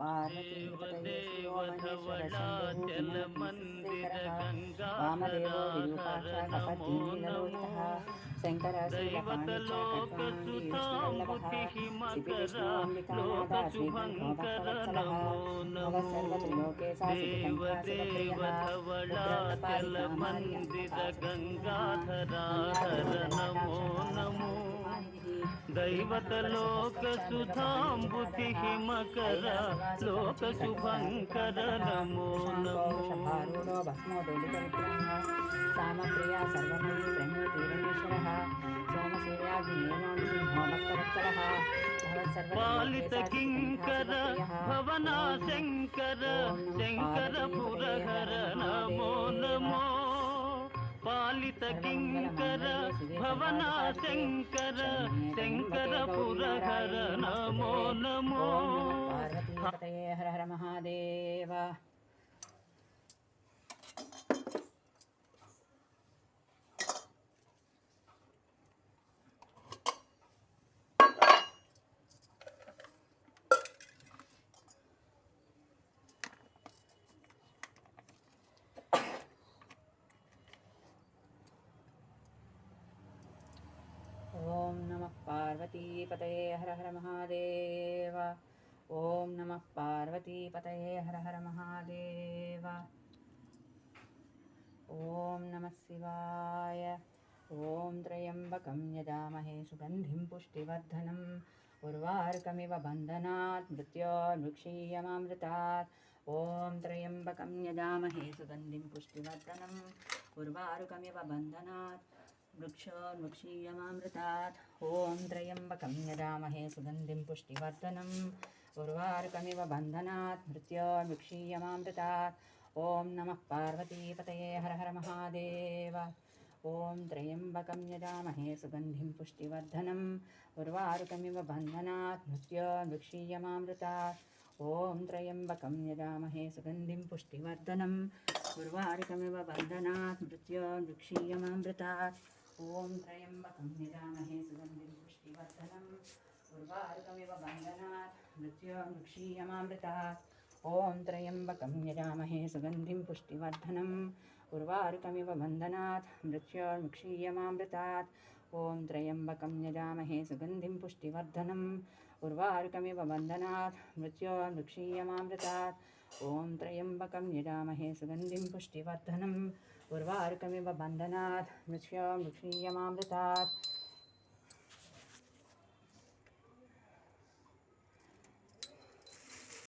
पार्वतीपतये शिवो महेश्वर शम्भो पिनाकीशेखरः वामदेवो विरूपाक्षकपर्दिनीललोहितः शङ्करशूलपाणिश्च खड्वाङ्गी विष्णुवल्लभः श्रीकृष्णोऽम्बिकानाथः श्रीकण्ठो भक्तवत्सलः भवः सर्वत्रिलोकेशासितकण्ठासुरप्रियः दैवतलोक सुधाम्बुधि हिमकर लोक शुभंकर नमो नमो सामप्रिया सर्वमयी प्रणोतिरमेश्वरः सोमसूर्याग्निर्नोमसिंहो भक्तवत्सलः पालित किंकर भवना शंकर शंकर पुरहर नमो नमो पालित किंकर भवना शंकर शंकर पुरहर नमो नमो पार्वतीपतये हर हर महादेव। ओम नमः पार्वतीपतये हर हर महादेव। ओम नमः पार्वतीपतये हर हर महादेव। ओम नमः शिवाय। ओम त्र्यंबकं यजामहे सुगंधिं पुष्टिवर्धनम् उर्वारुकमिव बन्धनात् मृत्योर्मुक्षीयमामृतात्। ओम त्र्यंबकं यजामहे सुगंधिं पुष्टिवर्धनम् उर्वारुकमिव बन्धनात् वृक्षोर्मुक्षीयमामृतात्। ओम त्र्यंबकं यजामहे सुगंधिं पुष्टिवर्धनम् उर्वारुकमिव बन्धनात् मृत्योर्मुक्षीयमामृतात्। ओम नमः पार्वतीपतये हर हर महादेव। ओम त्र्यंबकं यजामहे सुगंधिं पुष्टिवर्धनम् उर्वारुकमिव बन्धनात् मृत्योर्मुक्षीयमामृतात्। ओम त्र्यंबकं यजामहे सुगंधिं पुष्टिवर्धनम् उर्वारुकमिव बन्धनात् मृत्योर्मुक्षीयमामृतात्। ओम त्र्यंबकं यजामहे सुगंधिं पुष्टिवर्धनम् उर्वारुकमिव बन्धनात् मृत्योर्मुक्षीयमामृतात्। ओम त्र्यंबकं यजामहे सुगंधिं पुष्टिवर्धनम् उर्वारुकमिव बन्धनात् मृत्योर्मुक्षीयमामृतात्। ओम त्र्यंबकं यजामहे सुगंधिं पुष्टिवर्धनम् उर्वारुकमिव बन्धनात् मृत्योर्मुक्षीयमामृतात्। ओम त्र्यंबकं यजामहे सुगंधिं पुष्टिवर्धनम् उर्वारुकमिव बन्धनात् मृत्योर्मुक्षीयमामृतात्।